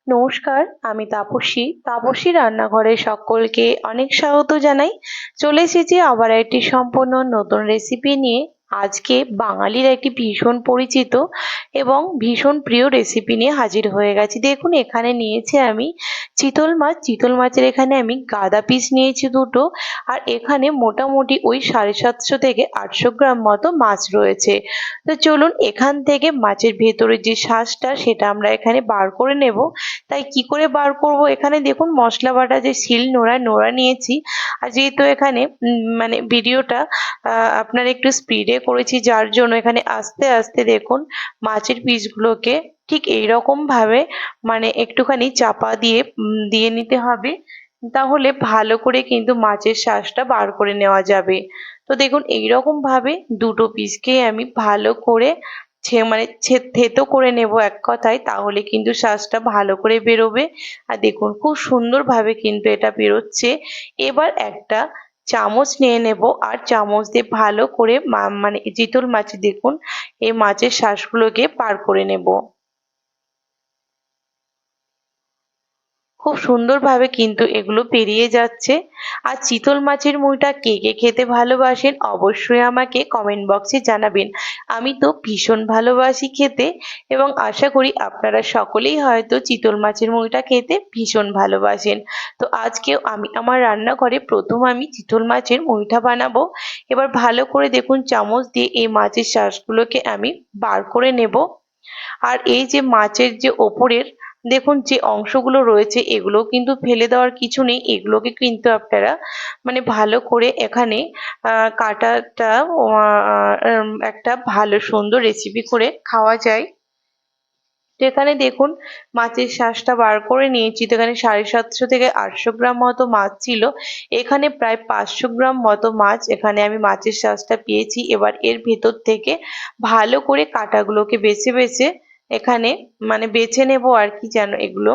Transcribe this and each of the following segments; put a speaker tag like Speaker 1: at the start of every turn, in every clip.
Speaker 1: নমস্কার, আমি তাপসী রান্নাঘরে সকলকে অনেক স্বাগত জানাই। চলে এসেছি আবার একটি সম্পূর্ণ নতুন রেসিপি নিয়ে। আজকে বাঙালির একটি ভীষণ পরিচিত এবং ভীষণ প্রিয় রেসিপি নিয়ে হাজির হয়ে গেছি। দেখুন এখানে নিয়েছি আমি চিতল মাছ। চিতল মাছের এখানে আমি গাদা পিস নিয়েছি দুটো, আর এখানে মোটামুটি ওই 750 থেকে 800 গ্রাম মতো মাছ রয়েছে। তো চলুন এখান থেকে মাছের ভেতরের যে শাঁসটা সেটা আমরা এখানে বার করে নেব। তাই কি করে বার করব, এখানে দেখুন মশলা বাটা যে শিল নোড়া নিয়েছি। আর যেহেতু এখানে মানে ভিডিওটা আপনার একটু স্পিডে করেছি, যার জন্য এখানে আস্তে আস্তে দেখুন মাছের পিসগুলোকে ঠিক এইরকম ভাবে মানে একটুখানি চাপা দিয়ে দিয়ে নিতে হবে। তাহলে ভালো করে কিন্তু মাছের শাঁসটা বার করে নেওয়া যাবে। তো দেখুন এইরকম ভাবে দুটো পিসকে আমি ভালো করে থেতো করে নেব এক কথায়, তাহলে কিন্তু শাঁসটা ভালো করে বেরোবে। আর দেখুন খুব সুন্দরভাবে কিন্তু এটা বেরোচ্ছে। এবার একটা চামচ নিয়ে নেব, আর চামচ দিয়ে ভালো করে মানে চিতল মাছ দেখুন এই মাছের শাঁসগুলোকে পার করে নেব। খুব সুন্দরভাবে কিন্তু এগুলো পেরিয়ে যাচ্ছে। আর চিতল মাছের মুড়িটা কে কে খেতে ভালোবাসেন অবশ্যই আমাকে কমেন্ট বক্সে জানাবেন। আমি তো ভীষণ ভালোবাসি খেতে, এবং আশা করি আপনারা সকলেই হয়তো চিতল মাছের মুড়িটা খেতে ভীষণ ভালোবাসেন। তো আজকেও আমি আমার রান্নাঘরে প্রথম আমি চিতল মাছের মুড়িটা বানাবো। এবার ভালো করে দেখুন চামচ দিয়ে এই মাছের শাঁসগুলোকে আমি বার করে নেব। আর এই যে মাছের যে ওপরের দেখুন যে অংশগুলো রয়েছে এগুলো কিন্তু ফেলে দেওয়ার কিছু নেই, এগুলোকে কিন্তু আপনারা মানে ভালো করে এখানে কাটাটা একটা ভালো সুন্দর রেসিপি করে খাওয়া যায়। তো এখানে দেখুন মাছের শাঁসটা বার করে নিয়েছি। তো এখানে 750 থেকে 800 গ্রাম মতো মাছ ছিল। এখানে প্রায় 500 গ্রাম মতো মাছ এখানে আমি মাছের শাঁসটা পেয়েছি। এবার এর ভেতর থেকে ভালো করে কাঁটাগুলোকে বেছে বেছে এখানে মানে বেছে নেব আর কি, যেন এগুলো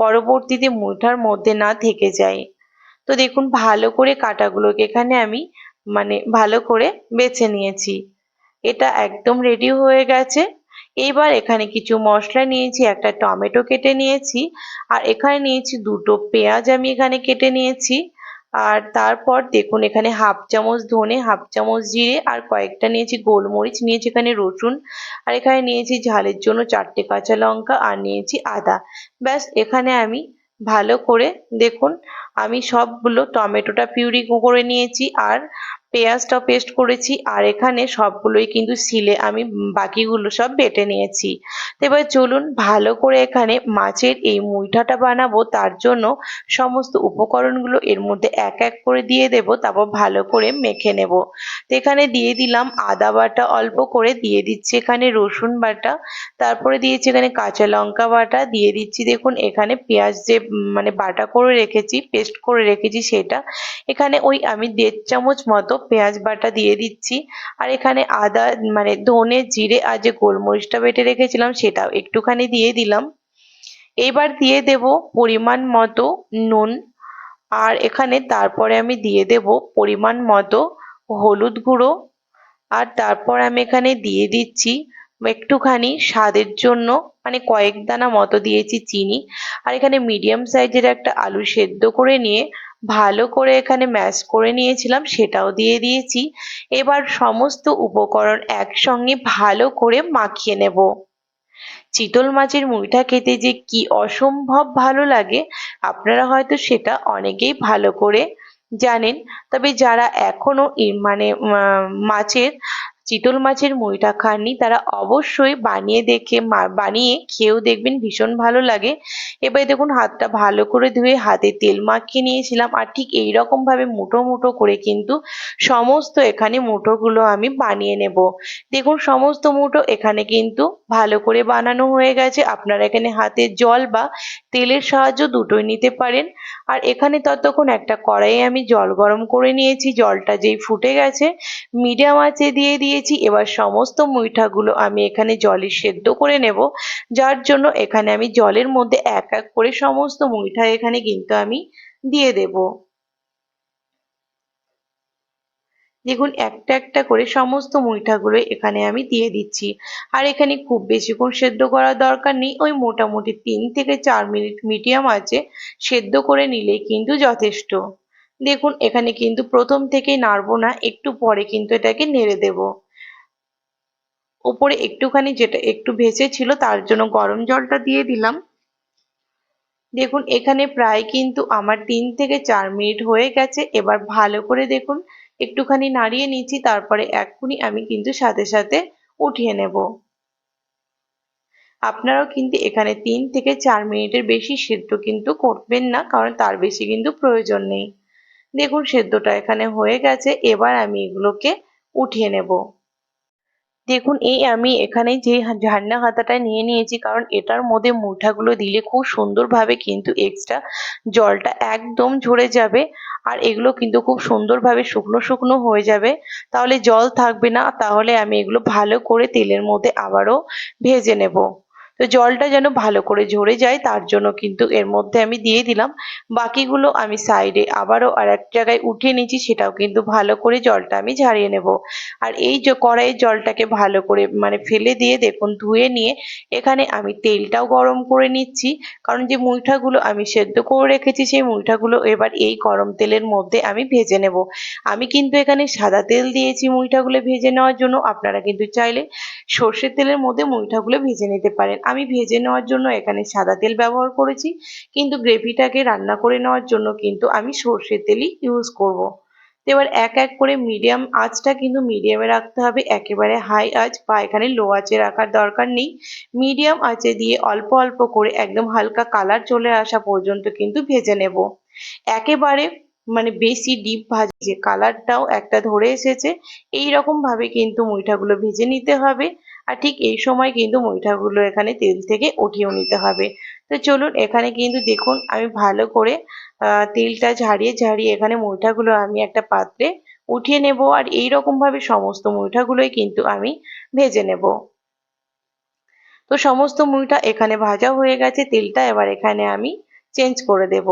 Speaker 1: পরবর্তীতে মুঠার মধ্যে না থেকে যায়। তো দেখুন ভালো করে কাঁটাগুলোকে এখানে আমি মানে ভালো করে বেছে নিয়েছি। এটা একদম রেডি হয়ে গেছে। এইবার এখানে কিছু মশলা নিয়েছি, একটা টমেটো কেটে নিয়েছি, আর এখানে নিয়েছি দুটো পেঁয়াজ আমি এখানে কেটে নিয়েছি। আর তারপর দেখুন এখানে হাফ চামচ ধনে, হাফ চামচ জিরে, আর কয়েকটা নিয়েছি গোলমরিচ, নিয়েছি এখানে রসুন, আর এখানে নিয়েছি ঝালের জন্য 4টে কাঁচা লঙ্কা, আর নিয়েছি আদা। ব্যাস এখানে আমি ভালো করে দেখুন আমি সবগুলো টমেটোটা পিউরি করে নিয়েছি, আর পেঁয়াজটা পেস্ট করেছি, আর এখানে সবগুলোই কিন্তু শিলে আমি বাকিগুলো সব বেটে নিয়েছি। তো এবার চলুন ভালো করে এখানে মাছের এই মুইঠাটা বানাবো, তার জন্য সমস্ত উপকরণগুলো এর মধ্যে এক এক করে দিয়ে দেব, তারপর ভালো করে মেখে নেব। তো এখানে দিয়ে দিলাম আদা বাটা, অল্প করে দিয়ে দিচ্ছি এখানে রসুন বাটা, তারপরে দিয়েছি এখানে কাঁচা লঙ্কা বাটা, দিয়ে দিচ্ছি দেখুন এখানে পেঁয়াজ যে মানে বাটা করে রেখেছি, পেস্ট করে রেখেছি সেটা। এখানে ওই আমি 1.5 চামচ মতো পেঁয়াজ বাটা দিয়ে দিচ্ছি, আর এখানে আদা মানে ধনে জিরে আর যে গোলমরিচটা বেটে রেখেছিলাম সেটাও একটুখানি দিয়ে দিলাম। এবার দিয়ে দেব পরিমাণ মতো নুন, আর এখানে তারপরে আমি দিয়ে দেব পরিমাণ মতো হলুদ গুঁড়ো, আর তারপর আমি এখানে দিয়ে দিচ্ছি একটুখানি স্বাদের জন্য মানে কয়েক দানা মতো দিয়েছি চিনি। আর এখানে মিডিয়াম সাইজের একটা আলু সেদ্ধ করে নিয়ে ভালো করে এখানে ম্যাশ করে নিয়েছিলাম সেটাও দিয়ে দিয়েছি। এবার সমস্ত উপকরণ একসঙ্গে ভালো করে মাখিয়ে নেব। চিতল মাছের মুইঠা খেতে যে কি অসম্ভব ভালো লাগে আপনারা হয়তো সেটা অনেকেই ভালো করে জানেন। তবে যারা এখনো মানে মাছের চিতল মাছের মুইঠা খাননি তারা অবশ্যই বানিয়ে খেয়েও দেখবেন, ভীষণ ভালো লাগে। এবার দেখুন হাতটা ভালো করে ধুয়ে হাতে তেল মাখিয়ে নিয়েছিলাম, আর ঠিক এইরকম ভাবে মুঠো মুঠো করে কিন্তু সমস্ত এখানে মুঠোগুলো আমি বানিয়ে নেব। দেখুন সমস্ত মুঠো এখানে কিন্তু ভালো করে বানানো হয়ে গেছে। আপনারা এখানে হাতে জল বা তেলের সাহায্য দুটোই নিতে পারেন। আর এখানে ততক্ষণ একটা কড়াইয়ে আমি জল গরম করে নিয়েছি, জলটা যেই ফুটে গেছে মিডিয়াম আঁচে দিয়ে দিয়েছি। এবার সমস্ত মুইঠাগুলো আমি এখানে জলে সেদ্ধ করে নেব, যার জন্য এখানে আমি জলের মধ্যে এক এক করে সমস্ত মুইঠা এখানে কিন্তু আমি দিয়ে দেব। দেখুন একটা একটা করে সমস্ত মুইঠাগুলো এখানে আমি দিয়ে দিচ্ছি। আর এখানে খুব বেশিক্ষণ সেদ্ধ করার দরকার নেই, ওই মোটামুটি 3 থেকে 4 মিনিট মিডিয়াম আঁচে সেদ্ধ করে নিলেই কিন্তু যথেষ্ট। দেখুন এখানে কিন্তু প্রথম থেকেই নাড়বো না, একটু পরে কিন্তু এটাকে নেড়ে দেব। ওপরে একটুখানি যেটা একটু ভেসে ছিল তার জন্য গরম জলটা দিয়ে দিলাম। দেখুন এখানে প্রায় কিন্তু আমার 3 থেকে 4 মিনিট হয়ে গেছে। এবার ভালো করে দেখুন একটুখানি নাড়িয়ে নিচ্ছি, তারপরে এক্ষুনি আমি কিন্তু সাথে সাথে উঠিয়ে নেব। আপনারাও কিন্তু এখানে 3 থেকে 4 মিনিটের বেশি সেদ্ধ কিন্তু করবেন না, কারণ তার বেশি কিন্তু প্রয়োজন নেই। দেখুন সেদ্ধটা এখানে হয়ে গেছে, এবার আমি এগুলোকে উঠিয়ে নেব। দেখুন এই আমি এখানে যে ঝারনা হাতাটা নিয়ে নিয়েছি, কারণ এটার মধ্যে মুঠাগুলো দিলে খুব সুন্দরভাবে কিন্তু এক্সট্রা জলটা একদম ঝরে যাবে। আর এগুলো কিন্তু খুব সুন্দরভাবে শুকনো শুকনো হয়ে যাবে, তাহলে জল থাকবে না। তাহলে আমি এগুলো ভালো করে তেলের মধ্যে আবারও ভেজে নেব। তো জলটা যেন ভালো করে ঝরে যায় তার জন্য কিন্তু এর মধ্যে আমি দিয়ে দিলাম। বাকিগুলো আমি সাইডে আবারও আর এক জায়গায় উঠিয়ে নিয়েছি, সেটাও কিন্তু ভালো করে জলটা আমি ঝারিয়ে নেব। আর এই যে কড়াইয়ের জলটাকে ভালো করে মানে ফেলে দিয়ে দেখুন ধুয়ে নিয়ে এখানে আমি তেলটাও গরম করে নিচ্ছি, কারণ যে মুইঠাগুলো আমি সেদ্ধ করে রেখেছি সেই মুইঠাগুলো এবার এই গরম তেলের মধ্যে আমি ভেজে নেব। আমি কিন্তু এখানে সাদা তেল দিয়েছি মুইঠাগুলো ভেজে নেওয়ার জন্য, আপনারা কিন্তু চাইলে সর্ষের তেলের মধ্যে মুইঠাগুলো ভেজে নিতে পারেন। আমি ভেজে নেওয়ার জন্য এখানে সাদা তেল ব্যবহার করেছি, কিন্তু গ্রেভিটাকে রান্না করে নেওয়ার জন্য কিন্তু আমি সর্ষের তেলই ইউজ করব। তো এবার এক এক করে মিডিয়াম আঁচটা কিন্তু মিডিয়ামে রাখতে হবে, একেবারে হাই আঁচ বা এখানে লো আঁচে রাখার দরকার নেই। মিডিয়াম আঁচে দিয়ে অল্প অল্প করে একদম হালকা কালার চলে আসা পর্যন্ত কিন্তু ভেজে নেব। একেবারে মানে বেশি ডিপ ভাজি যে কালারটাও একটা ধরে এসেছে, এই রকম ভাবে কিন্তু মুইঠাগুলো ভেজে নিতে হবে। আর ঠিক এই সময় কিন্তু মুইঠাগুলো এখানে তেল থেকে উঠিয়েও নিতে হবে। তো চলুন এখানে কিন্তু দেখুন আমি ভালো করে তেলটা ঝাড়িয়ে ঝাড়িয়ে এখানে মুইঠাগুলো আমি একটা পাত্রে উঠিয়ে নেব। আর এই রকম ভাবে সমস্ত মুইঠাগুলোই কিন্তু আমি ভেজে নেব। তো সমস্ত মুইঠা এখানে ভাজা হয়ে গেছে, তেলটা এবার এখানে আমি চেঞ্জ করে দেব।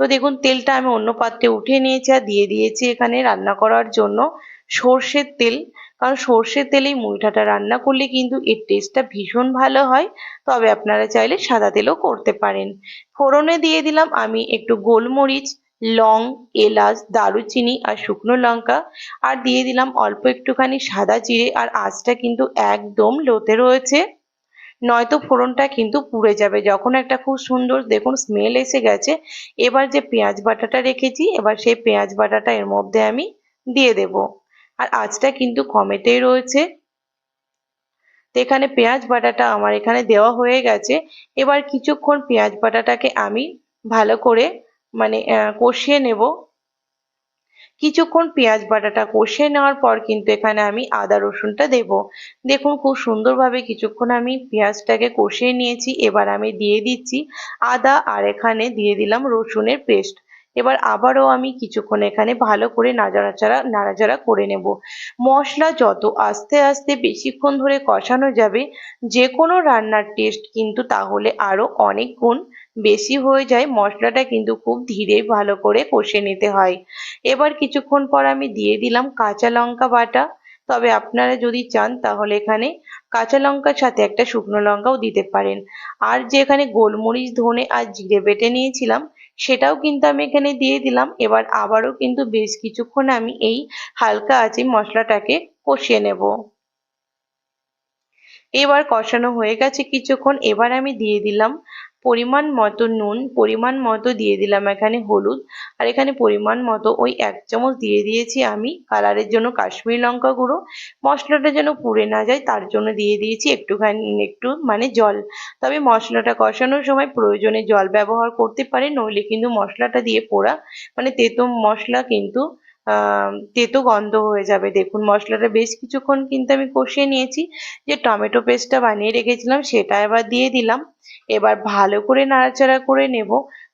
Speaker 1: তো দেখুন তেলটা আমি অন্য পাত্রে উঠিয়ে নিয়েছি আর দিয়ে দিয়েছি এখানে রান্না করার জন্য সর্ষের তেল। কারণ সর্ষের তেলেই মুইঠাটা রান্না করলে কিন্তু এর টেস্টটা ভীষণ ভালো হয়। তবে আপনারা চাইলে সাদা তেলও করতে পারেন। ফোড়নে দিয়ে দিলাম আমি একটু গোলমরিচ, লং, এলাচ, দারুচিনি আর শুকনো লঙ্কা। আর দিয়ে দিলাম অল্প একটুখানি সাদা জিরে। আর আঁচটা কিন্তু একদম লোতে রয়েছে, নয়তো ফোড়নটা কিন্তু পুড়ে যাবে। যখন একটা খুব সুন্দর দেখুন স্মেল এসে গেছে, এবার যে পেঁয়াজ বাটাটা রেখেছি এবার সেই পেঁয়াজ বাটাটা এর মধ্যে আমি দিয়ে দেব। আর আঁচটা কিন্তু কমেতেই রয়েছে। তো এখানে পেঁয়াজ বাটাটা আমার এখানে দেওয়া হয়ে গেছে। এবার কিছুক্ষণ পেঁয়াজ বাটাটাকে আমি ভালো করে মানে কষিয়ে নেব। কিছুক্ষণ পেঁয়াজ বাটাটা কষিয়ে নেওয়ার পর কিন্তু এখানে আমি আদা রসুনটা দেব। দেখুন খুব সুন্দরভাবে কিছুক্ষণ আমি পেঁয়াজটাকে কষিয়ে নিয়েছি, এবার আমি দিয়ে দিচ্ছি আদা আর এখানে দিয়ে দিলাম রসুনের পেস্ট। এবার আবারও আমি কিছুক্ষণ এখানে ভালো করে নাড়াচাড়া করে নেব। মশলা যত আস্তে আস্তে বেশিক্ষণ ধরে কষানো যাবে, যে কোনো রান্নার টেস্ট কিন্তু তাহলে আরো অনেক গুণ বেশি হয়ে যায়। মশলাটা কিন্তু খুব ধীরে ভালো করে কষে নিতে হয়। এবার কিছুক্ষণ পর আমি দিয়ে দিলাম কাঁচা লঙ্কা বাটা। তবে আপনারা যদি চান তাহলে এখানে কাঁচা লঙ্কার সাথে একটা শুকনো লঙ্কাও দিতে পারেন। আর যে এখানে গোলমরিচ, ধনে আর জিরে বেটে নিয়েছিলাম সেটাও কিন্তু আমি এখানে দিয়ে দিলাম। এবার আবারও কিন্তু বেশ কিছুক্ষণ আমি এই হালকা আঁচে মশলাটাকে কষিয়ে নেব। এবার কষানো হয়ে গেছে কিছুক্ষণ, এবার আমি দিয়ে দিলাম পরিমাণ মতো নুন, পরিমাণ মতো দিয়ে দিলাম এখানে হলুদ। আর এখানে পরিমাণ মতো ওই 1 চামচ দিয়ে দিয়েছি আমি কালারের জন্য কাশ্মীরি লঙ্কা গুঁড়ো। মশলাটা যেন পুড়ে না যায় তার জন্য দিয়ে দিয়েছি একটু মানে জল। তবে মশলাটা কষানোর সময় প্রয়োজনে জল ব্যবহার করতে পারে, নইলে কিন্তু মশলাটা দিয়ে পোড়া মানে তেতো মশলা কিন্তু তেতো গন্ধ হয়ে যাবে। দেখুন মশলাটা বেশ কিছুক্ষণ কিন্তু আমি কষিয়ে নিয়েছি। যে টমেটো পেস্টটা বানিয়ে রেখেছিলাম সেটা এবার দিয়ে দিলাম। এবার ভালো করে নাড়াচাড়া করে নেব।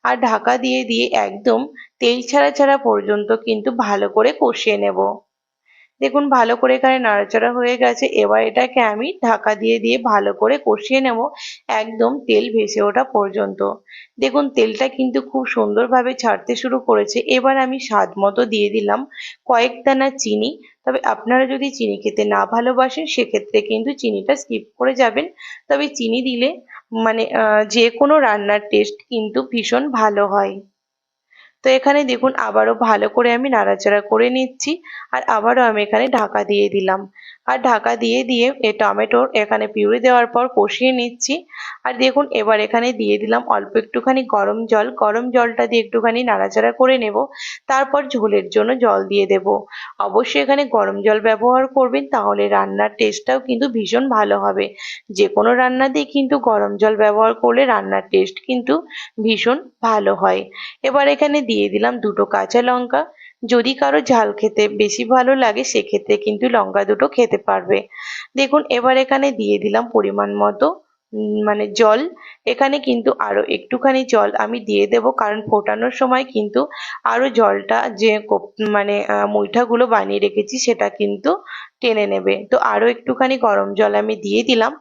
Speaker 1: আর ঢাকা দিয়ে দিয়ে একদম তেল ছাড়া ছাড়া পর্যন্ত কিন্তু ভালো করে কষিয়ে নেব। দেখুন ভালো করে এখানে নাড়াচাড়া হয়ে গেছে। এবার এটাকে আমি ঢাকা দিয়ে দিয়ে ভালো করে কষিয়ে নেব একদম তেল ভেসে ওঠা পর্যন্ত। দেখুন তেলটা কিন্তু খুব সুন্দরভাবে ছাড়তে শুরু করেছে। এবার আমি স্বাদ মতো দিয়ে দিলাম কয়েক দানা চিনি। তবে আপনারা যদি চিনি খেতে না ভালোবাসেন সেক্ষেত্রে কিন্তু চিনিটা স্কিপ করে যাবেন। তবে চিনি দিলে মানে যে কোনো রান্নার টেস্ট কিন্তু ভীষণ ভালো হয়। তো এখানে দেখুন আবারও ভালো করে আমি নাড়াচাড়া করে নিচ্ছি, আর আবারও আমি এখানে ঢাকা দিয়ে দিলাম। আর ঢাকা দিয়ে দিয়ে টমেটোর এখানে পিউরি দেওয়ার পর কষিয়ে নিচ্ছি। আর দেখুন এবার এখানে দিয়ে দিলাম অল্প একটুখানি গরম জল। গরম জলটা দিয়ে একটুখানি নাড়াচাড়া করে নেব, তারপর ঝোলের জন্য জল দিয়ে দেব। অবশ্যই এখানে গরম জল ব্যবহার করবেন, তাহলে রান্নার টেস্টটাও কিন্তু ভীষণ ভালো হবে। যে কোনো রান্নাতেই কিন্তু গরম জল ব্যবহার করলে রান্নার টেস্ট কিন্তু ভীষণ ভালো হয়। এবার এখানে দিয়ে দিলাম দুটো কাঁচা লঙ্কা। যদি কারো ঝাল খেতে বেশি ভালো লাগে সেক্ষেত্রে কিন্তু লঙ্কা দুটো খেতে পারবে। দেখুন এবার এখানে দিয়ে দিলাম পরিমাণ মতো মানে জল। এখানে কিন্তু আরো একটুখানি জল আমি দিয়ে দেব, কারণ ফোটানোর সময় কিন্তু আরো জলটা যে মানে মুইঠাগুলো বানিয়ে রেখেছি সেটা কিন্তু টেনে নেবে। তো আরো একটুখানি গরম জল আমি দিয়ে দিলাম।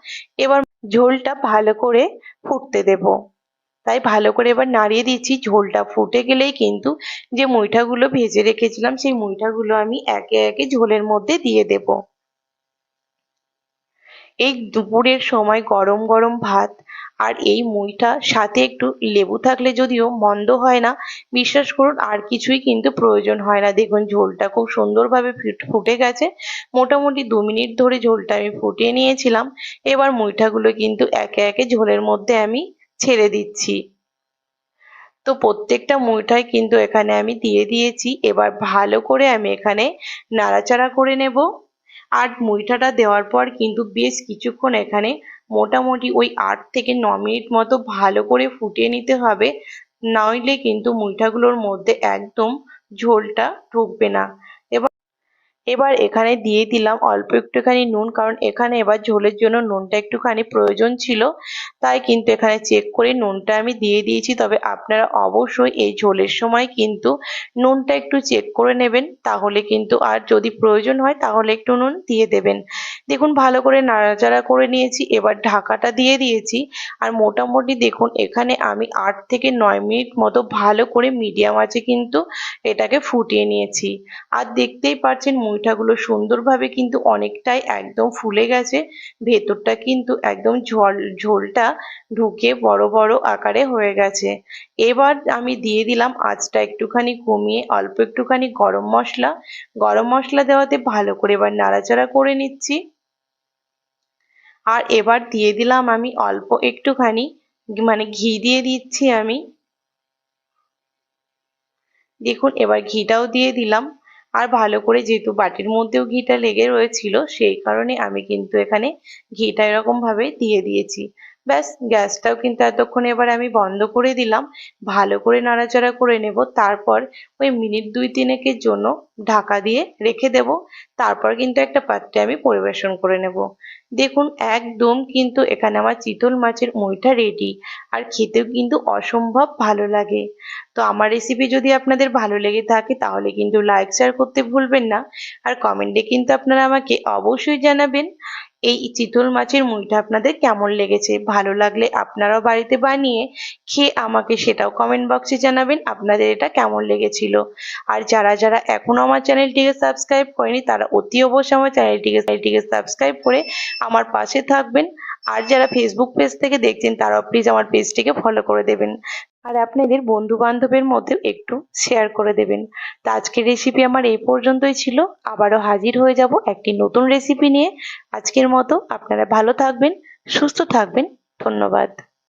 Speaker 1: এবার ঝোলটা ভালো করে ফুটতে দেব। তাই ভালো করে এবার নাড়িয়ে দিচ্ছি। ঝোলটা ফুটে গেলেই কিন্তু যে মুইঠাগুলো ভেজে রেখেছিলাম সেই মুইঠাগুলো আমি একে একে ঝোলের মধ্যে দিয়ে দেব। এই দুপুরের সময় গরম গরম ভাত আর এই মুইঠা, সাথে একটু লেবু থাকলে যদিও মন্দ হয় না। বিশ্বাস করুন আর কিছুই কিন্তু প্রয়োজন হয় না। দেখুন ঝোলটা খুব সুন্দরভাবে ফুটে গেছে। মোটামুটি 2 মিনিট ধরে ঝোলটা আমি ফুটিয়ে নিয়েছিলাম। এবার মুইঠাগুলো কিন্তু একে একে ঝোলের মধ্যে আমি ছেড়ে দিচ্ছি। তো প্রত্যেকটা মুইঠাই কিন্তু এখানে আমি দিয়ে দিয়েছি। এবার ভালো করে আমি এখানে নাড়াচাড়া করে নেব। আর মুইঠাটা দেওয়ার পর কিন্তু বেশ কিছুক্ষণ এখানে মোটামুটি ওই 8 থেকে 9 মিনিট মতো ভালো করে ফুটিয়ে নিতে হবে, নইলে কিন্তু মুইঠাগুলোর মধ্যে একদম ঝোলটা ঢুকবে না। এবার এখানে দিয়ে দিলাম অল্প একটুখানি নুন, কারণ এখানে এবার ঝোলের জন্য নুনটা একটুখানি প্রয়োজন ছিল। তাই কিন্তু এখানে চেক করে নুনটা আমি দিয়ে দিয়েছি। তবে আপনারা অবশ্যই এই ঝোলের সময় কিন্তু নুনটা একটু চেক করে নেবেন, তাহলে কিন্তু আর যদি প্রয়োজন হয় তাহলে একটু নুন দিয়ে দেবেন। দেখুন ভালো করে নাড়াচাড়া করে নিয়েছি। এবার ঢাকাটা দিয়ে দিয়েছি। আর মোটামুটি দেখুন এখানে আমি 8 থেকে 9 মিনিট মতো ভালো করে মিডিয়াম আঁচে কিন্তু এটাকে ফুটিয়ে নিয়েছি। আর দেখতেই পাচ্ছেন মুইঠাগুলো সুন্দরভাবে কিন্তু অনেকটাই একদম ফুলে গেছে। ভেতরটা কিন্তু একদম ঝোলটা ঢুকে বড় বড় আকারে হয়ে গেছে। এবার আমি দিয়ে দিলাম আঁচটা একটুখানি কমিয়ে অল্প একটুখানি গরম মশলা। গরম মশলা দেওয়াতে ভালো করে এবার নাড়াচাড়া করে নিচ্ছি। আর এবার দিয়ে দিলাম আমি অল্প একটুখানি মানে ঘি দিয়ে দিচ্ছি আমি। দেখুন এবার ঘিটাও দিয়ে দিলাম। আর ভালো করে, যেহেতু বাটির মধ্যেও ঘিটা লেগে রয়েছিল, সেই কারণে আমি কিন্তু এখানে ঘিটা এরকম ভাবে দিয়ে দিয়েছি। ব্যাস, গ্যাসটাও কিন্তু এতক্ষণ এবার আমি বন্ধ করে দিলাম। ভালো করে নাড়াচাড়া করে নেব, তারপর ওই মিনিট 2-3 জন্য ঢাকা দিয়ে রেখে দেব। তারপর কিন্তু একটা পাত্রে আমি পরিবেশন করে নেব। দেখুন একদম কিন্তু এখানে আমার চিতল মাছের মুইঠা রেডি। আর খেতেও কিন্তু অসম্ভব ভালো লাগে। তো আমার রেসিপি যদি আপনাদের ভালো লেগে থাকে তাহলে কিন্তু লাইক শেয়ার করতে ভুলবেন না। আর কমেন্টে কিন্তু আপনারা আমাকে অবশ্যই জানাবেন এই চিতল মাছের মুইঠা আপনাদের কেমন লেগেছে। ভালো লাগলে আপনারাও বাড়িতে বানিয়ে খেয়ে আমাকে সেটাও কমেন্ট বক্সে জানাবেন আপনাদের এটা কেমন লেগেছিল। আর যারা যারা এখনো আমার চ্যানেলটিকে সাবস্ক্রাইব করেনি তারা অতি অবশ্যই আমার চ্যানেলটিকে সাবস্ক্রাইব করে আমার পাশে থাকবেন। আর যারা ফেসবুক পেজ থেকে দেখছেন তারাও প্লিজ আমার পেজটিকে ফলো করে দেবেন। আর আপনাদের বন্ধু বান্ধবের মধ্যেও একটু শেয়ার করে দেবেন। তো আজকের রেসিপি আমার এই পর্যন্তই ছিল। আবারও হাজির হয়ে যাব একটি নতুন রেসিপি নিয়ে। আজকের মতো আপনারা ভালো থাকবেন, সুস্থ থাকবেন। ধন্যবাদ।